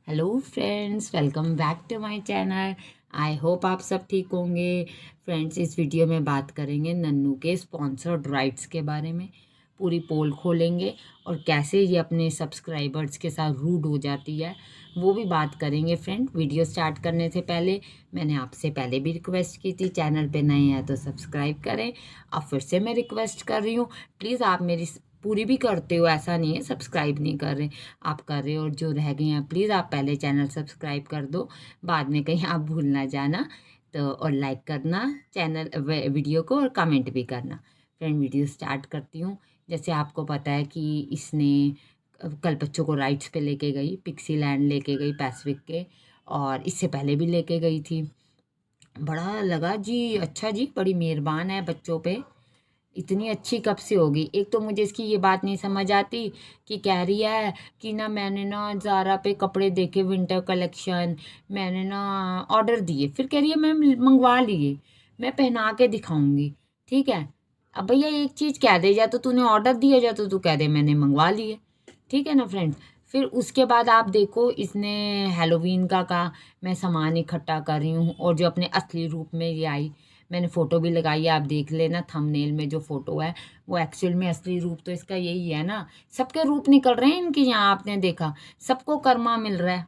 Hello friends, welcome back to my channel. I hope आप सब ठीक होंगे। फ्रेंड्स, इस वीडियो में बात करेंगे नन्नू के स्पॉन्सर्ड राइट्स के बारे में। पूरी पोल खोलेंगे और कैसे ये अपने सब्सक्राइबर्स के साथ रूड हो जाती है, वो भी बात करेंगे। फ्रेंड, वीडियो स्टार्ट करने से पहले मैंने आपसे पहले भी रिक्वेस्ट की थी, चैनल पे नए हैं तो सब्सक्राइब करें। अब फिर से मैं रिक्वेस्ट कर रही हूँ, प्लीज़ आप मेरी पूरी भी करते हो, ऐसा नहीं है सब्सक्राइब नहीं कर रहे, आप कर रहे हो। और जो रह गए हैं प्लीज़ आप पहले चैनल सब्सक्राइब कर दो, बाद में कहीं आप भूल ना जाना। तो और लाइक करना चैनल वीडियो को, और कमेंट भी करना। फ्रेंड, वीडियो स्टार्ट करती हूँ। जैसे आपको पता है कि इसने कल बच्चों को राइड्स पे लेके गई, पिक्सी लैंड लेके गई पैसिफिक के, और इससे पहले भी लेके गई थी। बड़ा लगा जी, अच्छा जी, बड़ी मेहरबान है बच्चों पे। इतनी अच्छी कब से होगी? एक तो मुझे इसकी ये बात नहीं समझ आती कि कह रही है कि ना मैंने ना ज़ारा पे कपड़े देखे विंटर कलेक्शन, मैंने ना ऑर्डर दिए, फिर कह रही है मैं मंगवा लिए, मैं पहना के दिखाऊंगी। ठीक है, अब भैया एक चीज़ कह दे, या तो तूने ऑर्डर दिया, या तो तू कह दे मैंने मंगवा लिए। ठीक है ना फ्रेंड। फिर उसके बाद आप देखो, इसने हेलोवीन का कहा मैं सामान इकट्ठा कर रही हूँ, और जो अपने असली रूप में ये आई, मैंने फ़ोटो भी लगाई है, आप देख लेना थंबनेल में जो फ़ोटो है, वो एक्चुअल में असली रूप तो इसका यही है ना। सबके रूप निकल रहे हैं इनके यहाँ, आपने देखा, सबको कर्मा मिल रहा है।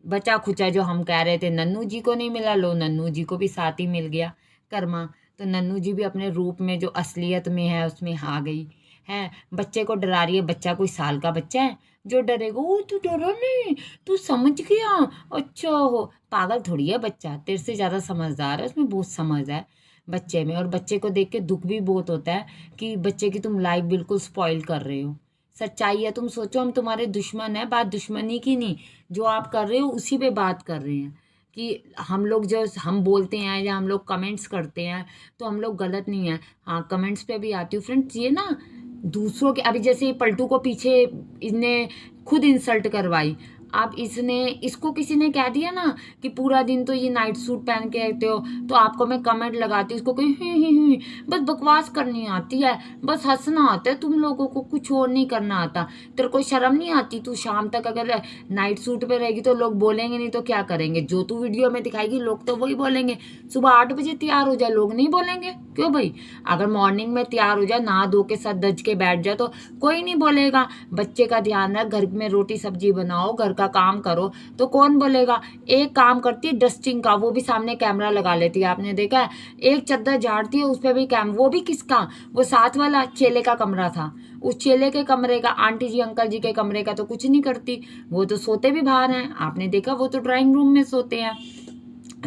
बचा खुचा जो हम कह रहे थे नन्नू जी को नहीं मिला, लो नन्नू जी को भी साथ ही मिल गया कर्मा। तो नन्नू जी भी अपने रूप में जो असलियत में है उसमें आ गई है। बच्चे को डरा रही है, बच्चा कोई साल का बच्चा है जो डरेगा? ओ तू डरो नहीं, तू समझ गया, अच्छा हो। पागल थोड़ी है बच्चा, तेरे से ज़्यादा समझदार है, उसमें बहुत समझ है बच्चे में। और बच्चे को देख के दुख भी बहुत होता है कि बच्चे की तुम लाइफ बिल्कुल स्पॉइल कर रहे हो। सच्चाई है, तुम सोचो हम तुम्हारे दुश्मन है, बात दुश्मनी की नहीं, जो आप कर रहे हो उसी पे बात कर रहे हैं। कि हम लोग जो हम बोलते हैं या हम लोग कमेंट्स करते हैं, तो हम लोग गलत नहीं है। हाँ, कमेंट्स पे भी आती हूँ फ्रेंड्स, ये ना दूसरों के, अभी जैसे पलटू को पीछे इसने खुद इंसल्ट करवाई। अब इसने, इसको किसी ने कह दिया ना कि पूरा दिन तो ये नाइट सूट पहन के रहते हो, तो आपको मैं कमेंट लगाती हूँ, इसको कोई ही बस बकवास करनी आती है, बस हंसना आता है, तुम लोगों को कुछ और नहीं करना आता। तेरे को शर्म नहीं आती? तू शाम तक अगर नाइट सूट पे रहेगी तो लोग बोलेंगे नहीं तो क्या करेंगे? जो तू वीडियो में दिखाएगी लोग तो वही बोलेंगे। सुबह 8 बजे तैयार हो जाए, लोग नहीं बोलेंगे क्यों भाई? अगर मॉर्निंग में तैयार हो जाए, नहा धो के साथ दज के बैठ जाए, तो कोई नहीं बोलेगा। बच्चे का ध्यान रख, घर में रोटी सब्जी बनाओ, घर का काम करो, तो कौन बोलेगा? एक काम करती है डस्टिंग का, वो भी सामने कैमरा लगा लेती है, आपने देखा है? एक चद्दर झाड़ती है, उस पर भी वो भी किसका? वो साथ वाला चेले का कमरा था, उस चेले के कमरे का, आंटी जी अंकल जी के कमरे का तो कुछ नहीं करती। वो तो सोते भी बाहर हैं, आपने देखा, वो तो ड्राइंग रूम में सोते हैं।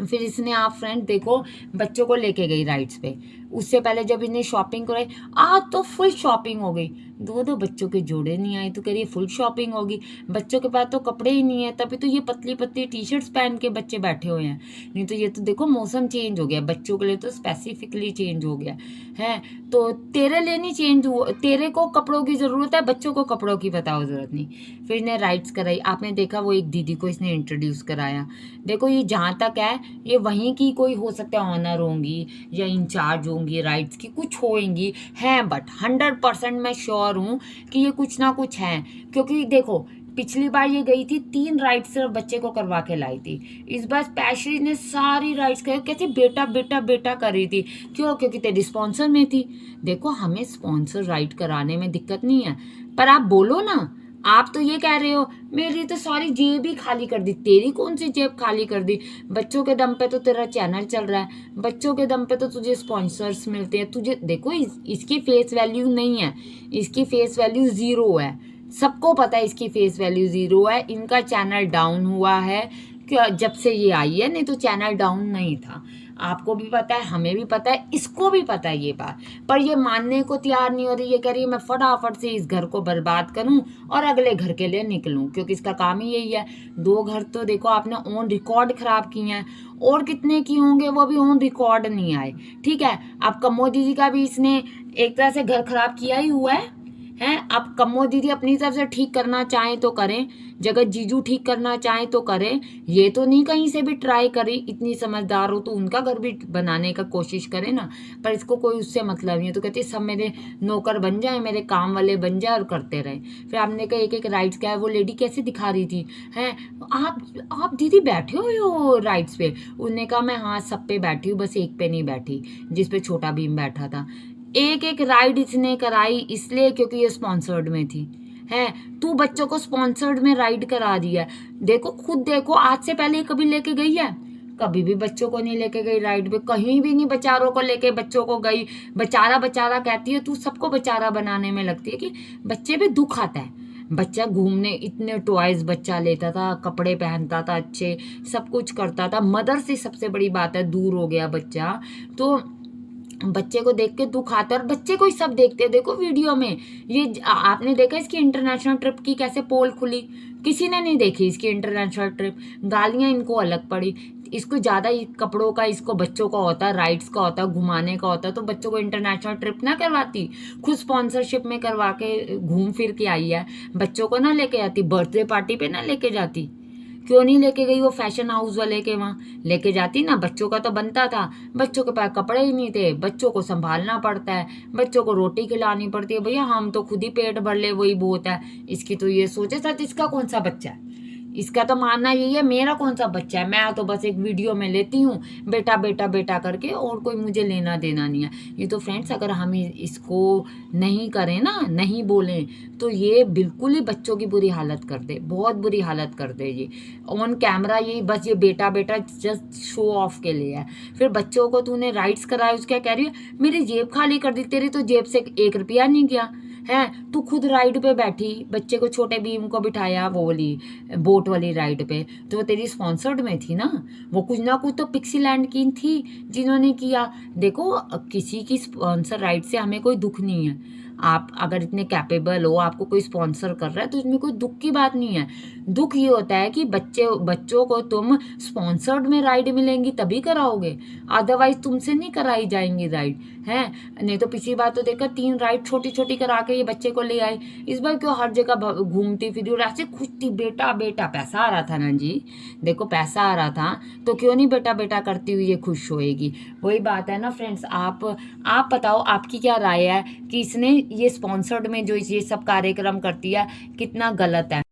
फिर इसने, आप फ्रेंड देखो, बच्चों को लेके गई राइड्स पे। उससे पहले जब इन्हें शॉपिंग कराई, आज तो फुल शॉपिंग हो गई। दो दो बच्चों के जोड़े नहीं आए तो कह रही है फुल शॉपिंग होगी। बच्चों के पास तो कपड़े ही नहीं है, तभी तो ये पतली पतली टी शर्ट्स पहन के बच्चे बैठे हुए हैं। नहीं तो ये तो देखो मौसम चेंज हो गया, बच्चों के लिए तो स्पेसिफिकली चेंज हो गया है। तो तेरे लिए नहीं चेंज हुआ, तेरे को कपड़ों की ज़रूरत है, बच्चों को कपड़ों की बताओ ज़रूरत नहीं। फिर इन्हें राइड्स कराई, आपने देखा वो एक दीदी को इसने इंट्रोड्यूस कराया। देखो ये जहाँ तक है, ये वहीं की कोई हो सकता है ऑनर होंगी या इंचार्ज होंगी राइट्स की, कुछ होंगी हैं, बट 100% मैं श्योर हूँ कि ये कुछ ना कुछ हैं। क्योंकि देखो, पिछली बार ये गई थी 3 राइड्स सिर्फ बच्चे को करवा के लाई थी, इस बार स्पेशली ने सारी राइड्स कर, कहती बेटा बेटा बेटा कर रही थी। क्यों? क्योंकि तेरी स्पॉन्सर में थी। देखो, हमें स्पॉन्सर राइड कराने में दिक्कत नहीं है, पर आप बोलो ना। आप तो ये कह रहे हो मेरी तो सारी जेब ही खाली कर दी, तेरी कौन सी जेब खाली कर दी? बच्चों के दम पे तो तेरा चैनल चल रहा है, बच्चों के दम पे तो तुझे स्पॉन्सर्स मिलते हैं। तुझे देखो, इसकी फेस वैल्यू नहीं है, इसकी फेस वैल्यू ज़ीरो है। सबको पता है इसकी फेस वैल्यू ज़ीरो है। इनका चैनल डाउन हुआ है क्या जब से ये आई है? नहीं तो चैनल डाउन नहीं था। आपको भी पता है, हमें भी पता है, इसको भी पता है ये बात, पर ये मानने को तैयार नहीं हो रही। ये कह रही है मैं फटाफट से इस घर को बर्बाद करूं और अगले घर के लिए निकलूं, क्योंकि इसका काम ही यही है। 2 घर तो देखो आपने ऑन रिकॉर्ड खराब किए हैं, और कितने की होंगे वो भी ऑन रिकॉर्ड नहीं आए। ठीक है, अब कमो दीदी का भी इसने एक तरह से घर खराब किया ही हुआ है। हैं। अब कम्मो दीदी अपनी तरफ से ठीक करना चाहें तो करें, जगत जीजू ठीक करना चाहें तो करें, ये तो नहीं कहीं से भी ट्राई करी, इतनी समझदार हो तो उनका घर भी बनाने का कोशिश करे ना, पर इसको कोई उससे मतलब नहीं है। तो कहती सब मेरे नौकर बन जाए, मेरे काम वाले बन जाए और करते रहे। फिर आपने कहा एक एक राइट्स क्या है, वो लेडी कैसे दिखा रही थी, हैं आप दीदी बैठे हुए हो राइट्स पे। उनने कहा मैं हाँ सब पे बैठी हूँ, बस एक पे नहीं बैठी जिस पे छोटा भीम बैठा था। एक एक राइड इसने कराई इसलिए क्योंकि ये स्पॉन्सर्ड में थी, है। तू बच्चों को स्पॉन्सर्ड में राइड करा दिया, देखो खुद देखो, आज से पहले कभी लेके गई है? कभी भी बच्चों को नहीं लेके गई राइड पे, कहीं भी नहीं बेचारों को लेके बच्चों को गई। बेचारा बेचारा कहती है, तू सबको बेचारा बनाने में लगती है कि बच्चे पे दुख आता है। बच्चा घूमने इतने टॉयज बच्चा लेता था, कपड़े पहनता था अच्छे, सब कुछ करता था, मदर से सबसे बड़ी बात है दूर हो गया बच्चा, तो बच्चे को देख के दुख आता है। और बच्चे को ही सब देखते हैं, देखो वीडियो में ये आपने देखा इसकी इंटरनेशनल ट्रिप की कैसे पोल खुली, किसी ने नहीं देखी इसकी इंटरनेशनल ट्रिप। गालियां इनको अलग पड़ी, इसको ज़्यादा कपड़ों का इसको बच्चों का होता, राइड्स का होता, घुमाने का होता, तो बच्चों को इंटरनेशनल ट्रिप ना करवाती, खुद स्पॉन्सरशिप में करवा के घूम फिर के आई है। बच्चों को ना लेके जाती, बर्थडे पार्टी पे ना लेके जाती, क्यों नहीं लेके गई? वो फैशन हाउस वाले के वहाँ लेके जाती ना, बच्चों का तो बनता था, बच्चों के पास कपड़े ही नहीं थे, बच्चों को संभालना पड़ता है, बच्चों को रोटी खिलानी पड़ती है, भैया हम तो खुद ही पेट भर ले वही बहुत है। इसकी तो ये सोचे सच, इसका कौन सा बच्चा है, इसका तो मानना यही है मेरा कौन सा बच्चा है, मैं तो बस एक वीडियो में लेती हूँ बेटा बेटा बेटा करके, और कोई मुझे लेना देना नहीं है। ये तो फ्रेंड्स अगर हम इसको नहीं करें ना, नहीं बोलें, तो ये बिल्कुल ही बच्चों की बुरी हालत कर दे, बहुत बुरी हालत कर दे। ये ऑन कैमरा ये बस ये बेटा बेटा जस्ट शो ऑफ के लिए है। फिर बच्चों को तूने राइड्स कराए, उसका कह रही है मेरी जेब खाली कर दी, तेरी तो जेब से 1 रुपया नहीं गया है। तू खुद राइड पे बैठी, बच्चे को छोटे भीम को बिठाया वो वाली बोट वाली राइड पे, तो वो तेरी स्पॉन्सर्ड में थी ना, वो कुछ ना कुछ तो पिक्सी लैंड की थी जिन्होंने किया। देखो किसी की स्पॉन्सर राइड से हमें कोई दुख नहीं है, आप अगर इतने कैपेबल हो, आपको कोई स्पॉन्सर कर रहा है तो इसमें कोई दुख की बात नहीं है। दुख ये होता है कि बच्चों को तुम स्पॉन्सर्ड में राइड मिलेंगी तभी कराओगे, अदरवाइज तुमसे नहीं कराई जाएंगी राइड, है। नहीं तो पिछली बार तो देखा 3 राइड छोटी छोटी करा के ये बच्चे को ले आई, इस बार क्यों हर जगह घूमती फिरी और ऐसे खुश थी, बेटा बेटा पैसा आ रहा था ना जी, देखो पैसा आ रहा था तो क्यों नहीं बेटा बेटा करती हुई ये खुश होएगी। वही बात है ना फ्रेंड्स, आप बताओ आपकी क्या राय है कि इसने ये स्पॉन्सर्ड में जो ये सब कार्यक्रम करती है कितना गलत है।